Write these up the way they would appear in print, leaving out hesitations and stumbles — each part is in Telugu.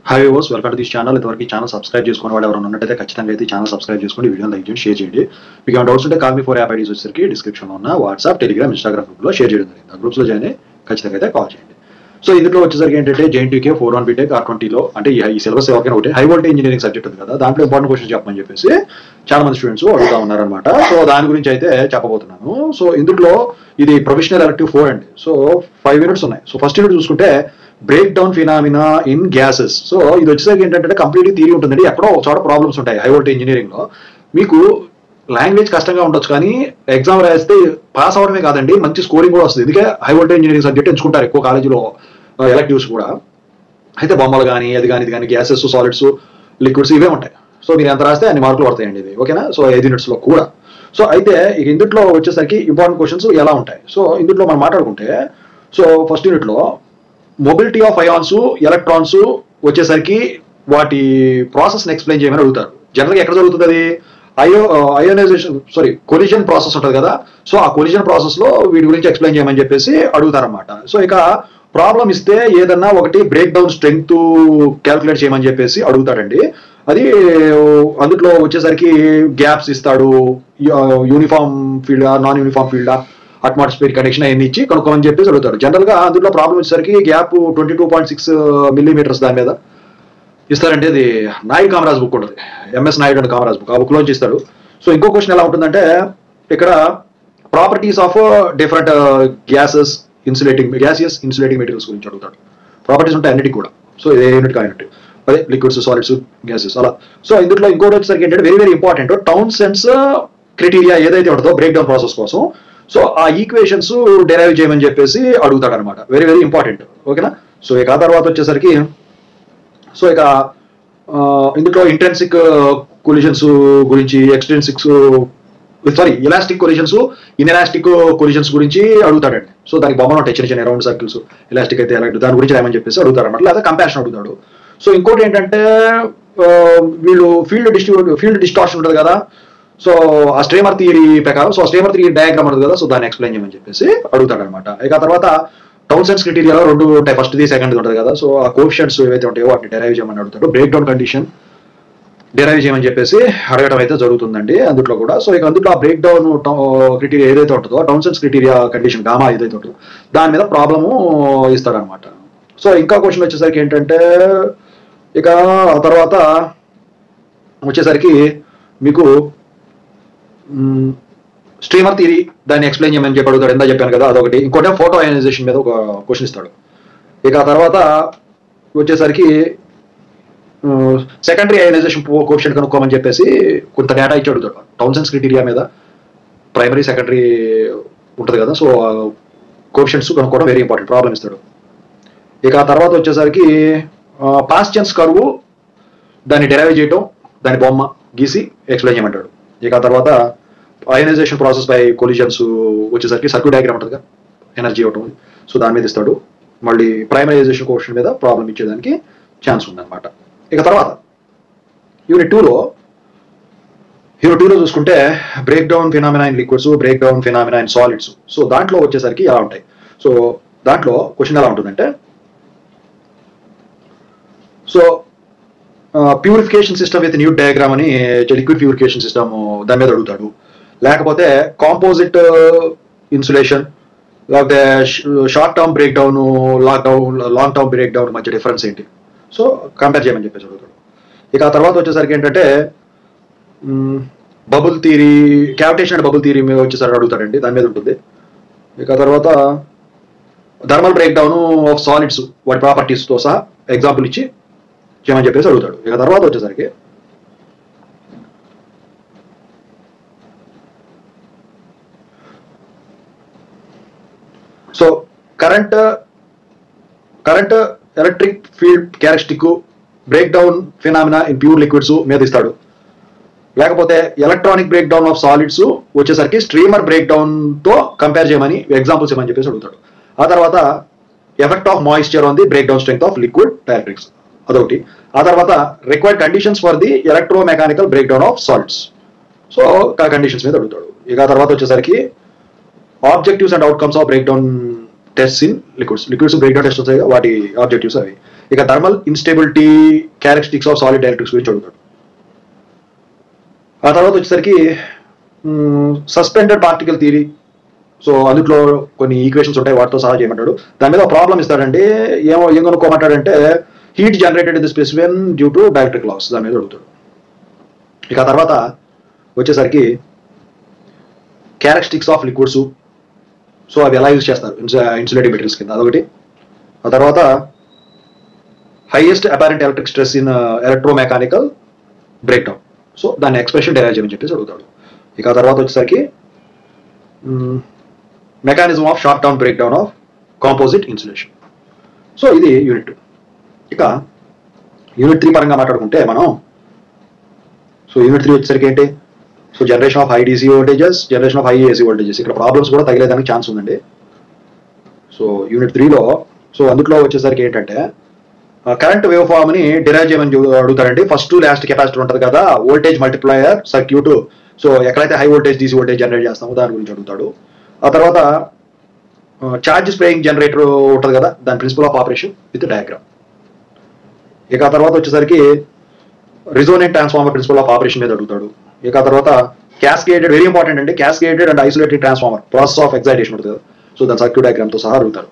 Hi viewers, welcome to this channel. ఇంతవరకు ఈ ఛానల్ సబ్స్క్రైబ్ చేసుకున్న వాళ్ళు ఎవరైనా ఉన్నట్టయితే ఖచ్చితంగా అయితే ఛానల్ సబ్స్క్రైబ్ చేసుకోండి, వీడియో లైక్ చేయండి, షేర్ చేయండి. మీకు ఏమైనా డౌట్స్ ఉంటే కాల్ మీ 4 యాప్ ఐడీస్ వచ్చేసరికి డిస్క్రిప్షన్లో ఉన్న వాట్సాప్, టెలిగ్రామ్, ఇన్స్టాగ్రామ్ గ్రూప్లో షేర్ చేయడం జరిగింది. ఆ గ్రూప్స్లో జాయిన్ అయ్యి ఖచ్చితంగా అయితే కాల్ చేయండి. సో ఇందులో వచ్చేసరికి ఏంటంటే JNTK 4-1 బీటెక్ R20లో అంటే ఈ సిలబస్ ఎవరికైనా ఒకటి హై వోల్టేజ్ ఇంజనీరింగ్ సబ్జెక్ట్ ఉంది కదా, దాంట్లో ఇంపార్టెంట్ క్వశ్చన్స్ చెప్పమని చెప్పేసి చాలా మంది స్టూడెంట్స్ అడుగుతా ఉన్నారనమాట. సో దాని గురించి అయితే చెప్పబోతున్నాను. సో ఇందులో ఇది ప్రొఫెషనల్ ఎలక్టివ్ 4 అండి. సో 5 యూనిట్స్ ఉన్నాయి. సో ఫస్ట్ యూనిట్ చూసుకుంటే break down phenomena in gases. So ఇది వచ్చేసరికి ఏంటంటే కంప్లీట్ థియరీ ఉంటుందండి. ఎక్కడో ఒక చోట ప్రాబ్లమ్స్ ఉంటాయి హై వోల్టేజ్ ఇంజనీరింగ్ లో. మీకు లాంగ్వేజ్ కష్టంగా ఉండొచ్చు, కానీ ఎగ్జామ్ రాస్తే పాస్ అవడమే కాదండి, మంచి స్కోరింగ్ కూడా వస్తుంది. ఎందుకంటే హై వోల్టేజ్ ఇంజనీరింగ్ సబ్జెక్ట్ ఎంచుకుంటారు ఎక్కువ కాలేజీలో ఎలక్టివ్స్ కూడా. అయితే బొమ్మలు కానీ అది కానీ ఇది కానీ గ్యాసెస్, సాలిడ్స్, లిక్విడ్స్ ఇవే ఉంటాయి. సో మీరు ఎంత రాస్తే అన్ని మార్కులు పడతాయండి ఇది, ఓకేనా. సో 5 యూనిట్స్ లో కూడా. సో అయితే ఇక ఇందులో వచ్చేసరికి ఇంపార్టెంట్ క్వశ్చన్స్ ఎలా ఉంటాయి. సో ఇందులో మనం మాట్లాడుకుంటే, సో ఫస్ట్ యూనిట్ లో మొబిలిటీ ఆఫ్ అయాన్స్, ఎలక్ట్రాన్స్ వచ్చేసరికి వాటి ప్రాసెస్ ని ఎక్స్ప్లెయిన్ చేయమని అడుగుతారు. జనరల్ గా ఎక్కడ జరుగుతుంది అది? కొలిజన్ ప్రాసెస్ ఉంటుంది కదా. సో ఆ కొలిజన్ ప్రాసెస్ లో వీటి గురించి ఎక్స్ప్లెయిన్ చేయమని చెప్పేసి అడుగుతారన్నమాట. సో ఇక ప్రాబ్లం ఇస్తే ఏదన్నా ఒకటి బ్రేక్ డౌన్ స్ట్రెంగ్త్ క్యాల్కులేట్ చేయమని చెప్పేసి అడుగుతాడండి. అది అందులో వచ్చేసరికి గ్యాప్స్ ఇస్తాడు, యూనిఫామ్ ఫీల్డా, నాన్ యూనిఫామ్ ఫీల్డా, అట్మాస్ఫియర్ కండిషన్ అవన్నీ ఇచ్చి కనుక్కోమని చెప్పేసి అడుగుతాడు. జనరల్ గా అందులో ప్రాబ్లం వచ్చేసరికి గ్యాప్ 22.6 మిల్లీమీటర్స్ దాని మీద ఇస్తారంటే అది నాయుడు కామరాజ్ బుక్ ఉంటుంది, MS Naidu and Kamaraj book, ఆ బుక్ లోంచి ఇస్తాడు. సో ఇంకో క్వశ్చన్ ఎలా ఉంటుందంటే, ఇక్కడ properties of different gases gaseous insulating materials గురించి అడుగుతాడు. ప్రాపర్టీస్ ఉంటాయి అన్నిటికి కూడా. సో ఏ యూనిట్ కానిట్టు అదే లిక్విడ్స్, సాలిడ్స్, గ్యాసెస్ అలా. సో ఇందులో ఇంకోటి వచ్చేసరికి ఏంటంటే వెరీ వెరీ ఇంపార్టెంట్ టౌన్సెండ్స్ క్రైటీరియా ఏదైతే ఉంటుందో బ్రేక్ డౌన్ ప్రాసెస్ కోసం, సో ఆ ఈక్వేషన్స్ డెరైవ్ చేయమని చెప్పేసి అడుగుతాడు అనమాట. వెరీ వెరీ ఇంపార్టెంట్, ఓకేనా. సో ఇక ఆ తర్వాత వచ్చేసరికి సో ఇక ఇందులో ఇంట్రెన్సిక్ కొలిజన్స్ గురించి, ఎలాస్టిక్ కొలిజన్స్, ఇన్ఎలాస్టిక్ కొలిజన్స్ గురించి అడుగుతాడండి. సో దానికి బొమ్మలు ఉంటాయి చిన్న చిన్న రౌండ్ సర్కిల్స్, ఎలాస్టిక్ అయితే ఎలాంటి దాని గురించి రాయమని చెప్పేసి అడుగుతారు అనమాట. లేదా కంపారిజన్ అడుగుతాడు. సో ఇంకోటి ఏంటంటే వీళ్ళు ఫీల్డ్ డిస్టార్షన్ ఉంటుంది కదా. సో ఆ స్ట్రేమర్ థియరీ ప్రకారం, సో స్ట్రేమర్ థియరీ డయాగ్రామ్ ఉంటుంది కదా, సో దాన్ని ఎక్స్ప్లెయిన్ చేయమని చెప్పేసి అడుగుతాడు అనమాట. ఇక తర్వాత టౌన్సెండ్స్ క్రైటీరియాలో 2 ఉంటాయి, ఫస్ట్ది సెకండ్ది ఉంటుంది కదా. సో ఆ కోఎఫిషియంట్స్ ఏవైతే ఉంటాయో వాటిని డెరైవ్ చేయమని అడుగుతాడు. బ్రేక్ డౌన్ కండిషన్ డెరైవ్ చేయమని చెప్పేసి అడగడం అయితే జరుగుతుందండి అందులో కూడా. సో ఇక అందులో ఆ బ్రేక్ డౌన్ క్రైటీరియా ఏదైతే ఉంటుందో, టౌన్సెండ్స్ క్రైటీరియా కండిషన్ గామా ఏదైతే ఉంటుందో దాని మీద ప్రాబ్లము ఇస్తాడనమాట. సో ఇంకా క్వశ్చన్ వచ్చేసరికి ఏంటంటే, ఇక ఆ తర్వాత వచ్చేసరికి మీకు స్ట్రీమర్ థియరీ దాన్ని ఎక్స్ప్లెయిన్ చేయమని చెప్పి అడుగుతాడు. ఎంత చెప్పాను కదా అదొకటి. ఇంకోటి ఫోటో అయనైజేషన్ మీద ఒక క్వశ్చన్ ఇస్తాడు. ఇక ఆ తర్వాత వచ్చేసరికి సెకండరీ అయనైజేషన్ కోఎఫిషియంట్ కనుక్కోమని చెప్పేసి కొంత డేటా ఇచ్చి అడుగుతాడు. టౌన్సెండ్స్ క్రైటీరియా మీద ప్రైమరీ సెకండరీ ఉంటుంది కదా. సో కోఎఫిషియంట్స్ కనుక్కోవడం వెరీ ఇంపార్టెంట్, ప్రాబ్లం ఇస్తాడు. ఇక ఆ తర్వాత వచ్చేసరికి పాస్చెన్స్ కర్వ్ దాన్ని డెరైవ్ చేయటం, దాని బొమ్మ గీసి ఎక్స్ప్లెయిన్ చేయమంటాడు. ఇక ఆ తర్వాత అయనైజేషన్ ప్రాసెస్ బై కొలిజన్స్ వచ్చేసరికి సర్క్యూట్ డయాగ్రామ్ ఉంటుంది కదా, ఎనర్జీ ఇవ్వటం, సో దాని మీద ఇస్తాడు. మళ్ళీ ప్రైమరైజేషన్ క్వశ్చన్ మీద ప్రాబ్లం ఇచ్చేదానికి ఛాన్స్ ఉందన్నమాట. ఇక తర్వాత యూనిట్ 2లో చూసుకుంటే break down phenomena in liquids, break down phenomena in solids. So దాంట్లో వచ్చేసరికి ఎలా ఉంటాయి. సో దాంట్లో క్వశ్చన్ ఎలా ఉంటుందంటే, so purification system with new diagram అని లిక్విడ్ ప్యూరిఫికేషన్ సిస్టమ్ దాని మీద అడుగుతాడు. లేకపోతే కాంపోజిట్ ఇన్సులేషన్, లేకపోతే short term break down, long term break down మధ్య డిఫరెన్స్ ఏంటి, సో కంపేర్ చేయమని చెప్పేసి అడుగుతాడు. ఇక ఆ తర్వాత వచ్చేసరికి ఏంటంటే bubble theory, cavitation and bubble theory మీద వచ్చేసరికి అడుగుతాడండి, దాని మీద ఉంటుంది. ఇక తర్వాత thermal break down of solids వాటి ప్రాపర్టీస్తో సహా ఎగ్జాంపుల్ ఇచ్చి చేయమని చెప్పేసి అడుగుతాడు. ఇక తర్వాత వచ్చేసరికి so current electric field characteristic, break down phenomena in pure liquids మీద ఇస్తాడు. లేకపోతే electronic break down of solids వచ్చేసరికి స్ట్రీమర్ బ్రేక్ డౌన్ తో కంపేర్ చేయమని ఎగ్జాంపుల్స్ ఏమని చెప్పేసి అడుగుతాడు. ఆ తర్వాత effect of moisture on the break down strength of liquid dielectrics అదొకటి. ఆ తర్వాత required conditions for the electromechanical break down of solids, so conditions మీద అడుగుతాడు. ఇక ఆ తర్వాత వచ్చేసరికి objectives and outcomes of break down test in liquids break down test వస్తాయి, వాటి ఆబ్జెక్టివ్స్ అవి. ఇక thermal instability characteristics of solid dielectrics గురించి అడుగుతాడు. ఆ తర్వాత వచ్చేసరికి సస్పెండెడ్ పార్టికల్ థియరీ. సో అందులో కొన్ని ఈక్వేషన్స్ ఉంటాయి, వాటితో సహా చేయమంటాడు. దాని మీద ప్రాబ్లం ఇస్తాడండి. ఏం కనుక్కోమంటాడంటే heat generated in the specimen due to dielectric loss, దాని మీద అడుగుతాడు. ఇక తర్వాత వచ్చేసరికి క్యారెక్టరిస్టిక్స్ ఆఫ్ లిక్విడ్స్, సో అవి ఎలా యూజ్ చేస్తారు ఇన్సులేటింగ్ మెటీరియల్స్ కింద, అదొకటి. ఆ తర్వాత highest apparent electric stress in electromechanical break down, so దాన్ని ఎక్స్ప్రెషన్ డెరైవ్ చేయమని చెప్పేసి అడుగుతాడు. ఇక ఆ తర్వాత వచ్చేసరికి mechanism of short term break down of composite insulation. So ఇది యూనిట్ 2. ఇక యూనిట్ 3 పరంగా మాట్లాడుకుంటే మనం, సో యూనిట్ 3 వచ్చేసరికి ఏంటి, so generation of high DC voltages, generation of high AC voltages. ఇక్కడ ప్రాబ్లమ్స్ కూడా తగిలేదానికి ఛాన్స్ ఉందండి. సో యూనిట్ 3లో సో అందులో వచ్చేసరికి ఏంటంటే కరెంట్ వేవ్ ఫామ్ ని డిరైవ్ చేయమని అడుగుతారండి. ఫస్ట్ లాస్ట్ కెపాసిటర్ ఉంటుంది కదా, వోల్టేజ్ మల్టిప్లయర్ సర్క్యూట్. సో ఎక్కడైతే high voltage DC voltage generate చేస్తామో దాని గురించి అడుగుతాడు. ఆ తర్వాత ఛార్జ్ స్ప్రేయింగ్ జనరేటర్ ఉంటుంది కదా, దాని principle of operation with diagram. ఇక ఆ తర్వాత వచ్చేసరికి resonant transformer principle of operation మీద అడుగుతాడు. ఇక ఆ తర్వాత క్యాస్కేడెడ్, వెరీ ఇంపార్టెంట్ అండి, cascaded and isolated transformer process of excitation ఉంటుంది కదా, సో దాని సర్క్యూట్ డయాగ్రామ్ తో సహా అడుగుతాడు.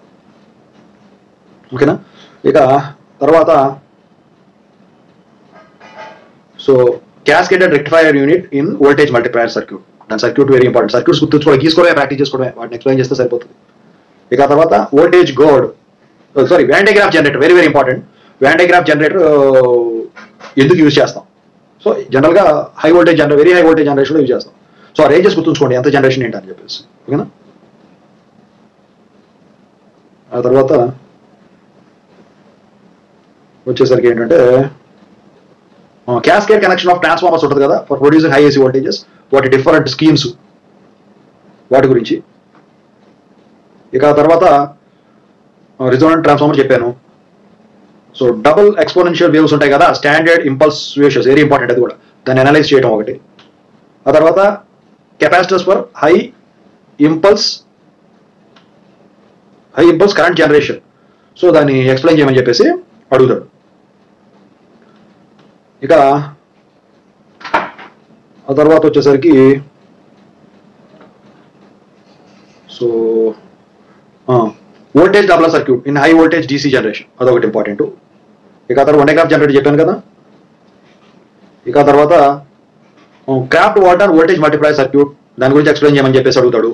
ఓకేనా. ఇక తర్వాత so cascaded rectifier unit in voltage multiplier circuit, దాని సర్క్యూట్ వెరీ ఇంపార్టెంట్. సర్క్యూట్స్ గుర్తుంచుకోవడం, గీసుకోవడమే, ప్రాక్టీస్ చేసుకోవడమే, వాటిని ఎక్స్ప్లెయిన్ చేస్తే సరిపోతుంది. ఇక తర్వాత వోల్టేజ్ గోడ్, sorry Van de Graaff generator, very very important. Van de Graaff generator ఎందుకు యూజ్ చేస్తాం, సో జనరల్గా high voltage very high voltage జనరేషన్లో యూజ్ చేస్తాం. సో ఆ రేంజెస్ గుర్తుంచుకోండి, ఎంత జనరేషన్ ఏంటి అని చెప్పేసి. ఓకేనా. ఆ తర్వాత వచ్చేసరికి ఏంటంటే క్యాస్కేడ్ కనెక్షన్ ఆఫ్ ట్రాన్స్ఫార్మర్స్ ఉంటుంది కదా for producing high AC voltages, వాటి డిఫరెంట్ స్కీమ్స్, వాటి గురించి. ఇక తర్వాత రిజోనెంట్ ట్రాన్స్ఫార్మర్ చెప్పాను. సో డబుల్ ఎక్స్పోనెన్షియల్ వేవ్స్ ఉంటాయి కదా, standard impulse waves, very important, అది కూడా దాన్ని అనలైజ్ చేయడం ఒకటి. ఆ తర్వాత capacitors for high impulse current generation, so దాన్ని ఎక్స్ప్లెయిన్ చేయమని చెప్పేసి అడుగుతాడు. ఇక ఆ తర్వాత వచ్చేసరికి so voltage doubler circuit in high voltage DC generation, అదొకటి ఇంపార్టెంట్. ఇక తర్వాత వన్ డయాగ్రాఫ్ జనరేటర్ చెప్పాను కదా. ఇక తర్వాత craft water voltage multiplier circuit, దాని గురించి ఎక్స్ప్లెయిన్ చేయమని చెప్పేసి అడుగుతాడు.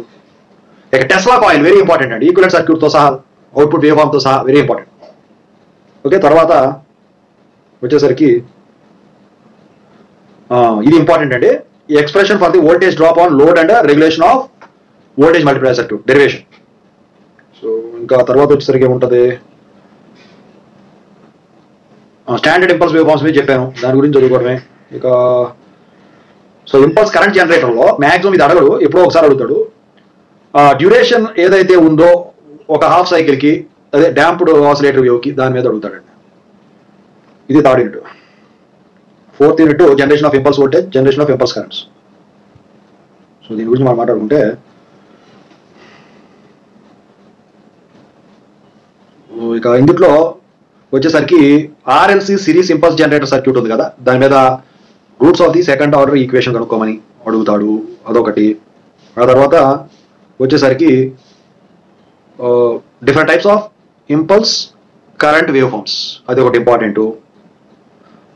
ఇక టెస్లా కాయిల్, వెరీ ఇంపార్టెంట్ అండి, ఈక్వలెంట్ సర్క్యూట్తో సహా, అవుట్పుట్ వేవ్ ఫామ్తో సహా, వెరీ ఇంపార్టెంట్. ఓకే. తర్వాత వచ్చేసరికి ఇది ఇంపార్టెంట్ అండి, expression for the voltage drop on load and regulation of voltage multiplier circuit derivation. So ఇంకా తర్వాత వచ్చేసరికి ఏముంటుంది, స్టాండర్డ్ ఇంపల్స్ వేవ్ ఫార్మ్స్ మీద చెప్పాను, దాని గురించి చదువుకోవడమే. ఇక సో ఇంపల్స్ కరెంట్ జనరేటర్లో మ్యాక్సిమం ఇది అడగడు, ఎప్పుడో ఒకసారి అడుగుతాడు. డ్యూరేషన్ ఏదైతే ఉందో ఒక హాఫ్ సైకిల్కి, అదే డాంప్డ్ ఆసిలేటర్ వేవ్కి, దాని మీద అడుగుతాడండి. ఇది third unit. Fourth unit generation of impulse voltage, generation of impulse currents. So దీని గురించి మనం మాట్లాడుకుంటే ఇక ఇందులో వచ్చేసరికి RLC series impulse generator circuit ఉంది కదా, దాని మీద roots of the second order equation కనుక్కోమని అడుగుతాడు, అదొకటి. ఆ తర్వాత వచ్చేసరికి different types of impulse current wave forms, అది ఒకటి ఇంపార్టెంట్.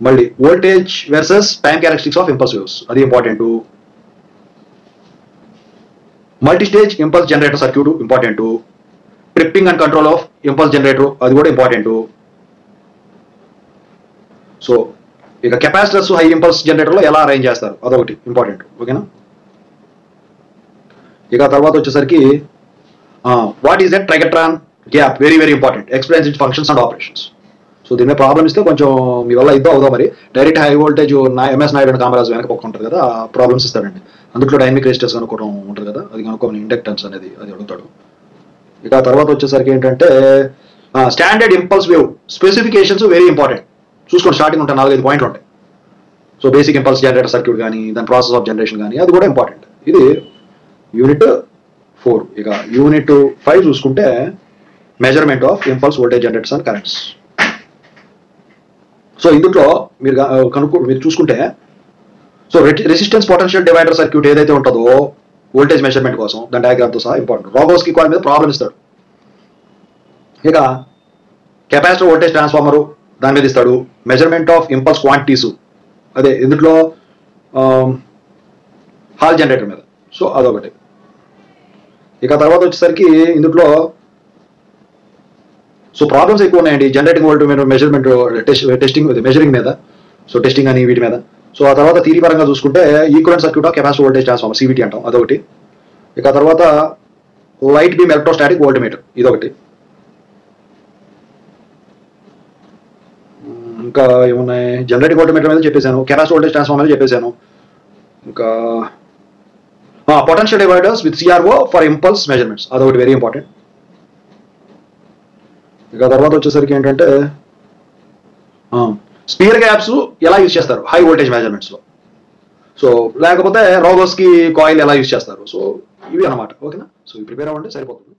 మళ్ళీ voltage versus time characteristics of impulse waves, అది important. Multistage impulse generator circuit important. Tripping and control of impulse generator, అది కూడా ఇంపార్టెంట్. సో ఇక కెపాసిటర్స్ హై ఇంపల్స్ జనరేటర్లో ఎలా అరేంజ్ చేస్తారు, అదొకటి ఇంపార్టెంట్. ఓకేనా. ఇక తర్వాత వచ్చేసరికి what is that trigatron gap, very very important, explains its functions and operations. So దీని మీద ప్రాబ్లమ్ ఇస్తే కొంచెం మీ వల్ల ఇద్దో అవుదో మరి. Direct high voltage MS Naidu and Kamaraju వెనక పక్క ఉంటుంది కదా, ఆ ప్రాబ్లమ్స్ ఇస్తాడండి. అందులో డైనమిక్ రెసిస్టెన్స్ కనుక్కోవడం ఉంటుంది కదా, అది కనుక్కోమని ఇండక్టెన్స్ అనేది అది అడుగుతాడు. ఇక తర్వాత వచ్చేసరికి ఏంటంటే standard impulse wave specifications very important, చూసుకోండి. స్టార్టింగ్ ఉంటాయి 4-5 పాయింట్లు ఉంటాయి. So basic impulse generator circuit కానీ, దాని ప్రాసెస్ ఆఫ్ జనరేషన్ కానీ, అది కూడా ఇంపార్టెంట్. ఇది యూనిట్ 4. ఇక యూనిట్ 5 చూసుకుంటే measurement of impulse voltage generators and currents. So ఇందులో మీరు చూసుకుంటే, so resistance potential divider circuit ఏదైతే ఉంటుందో వోల్టేజ్ మెజర్మెంట్ కోసం దాని డయాగ్రామ్తో సహా ఇంపార్టెంట్. రోగోస్కీ కాయిల్ మీద ప్రాబ్లం ఇస్తాడు. ఇక కెపాసిటర్ వోల్టేజ్ ట్రాన్స్ఫార్మరు దాని మీద ఇస్తాడు. మెజర్మెంట్ ఆఫ్ ఇంపల్స్ క్వాంటిటీస్ అదే ఇందులో హాల్ జనరేటర్ మీద. సో అదొకటి. ఇక తర్వాత వచ్చేసరికి ఇందులో సో ప్రాబ్లమ్స్ ఎక్కువ ఉన్నాయండి generating volt measurement testing measuring మీద. సో టెస్టింగ్ అని వీటి మీద. సో ఆ తర్వాత థియరీ పరంగా చూసుకుంటే equivalent circuit off capacitor voltage transformer CVT అంటాం, అదొకటి. ఇక తర్వాత లైట్ బీమ్ ఎలక్ట్రోస్టాటిక్ వోల్టమీటర్ ఇదొకటి. ఇంకా ఏమున్నాయి, జనరేటింగ్ వోల్టమీటర్ మీద చెప్పేశాను, కెపాసిటర్ వోల్టేజ్ ట్రాన్స్ఫార్మర్ మీద చెప్పేశాను. ఇంకా potential dividers with CRO for impulse measurements అదొకటి వెరీ ఇంపార్టెంట్. ఇక తర్వాత వచ్చేసరికి ఏంటంటే స్పియర్ గ్యాప్స్ ఎలా యూజ్ చేస్తారు హై వోల్టేజ్ మెజర్మెంట్స్లో. సో లేకపోతే రోగోస్కీ కాయిల్ ఎలా యూజ్ చేస్తారు. సో ఇవి అన్నమాట. ఓకేనా. సో ప్రిపేర్ అవ్వండి సరిపోతుంది.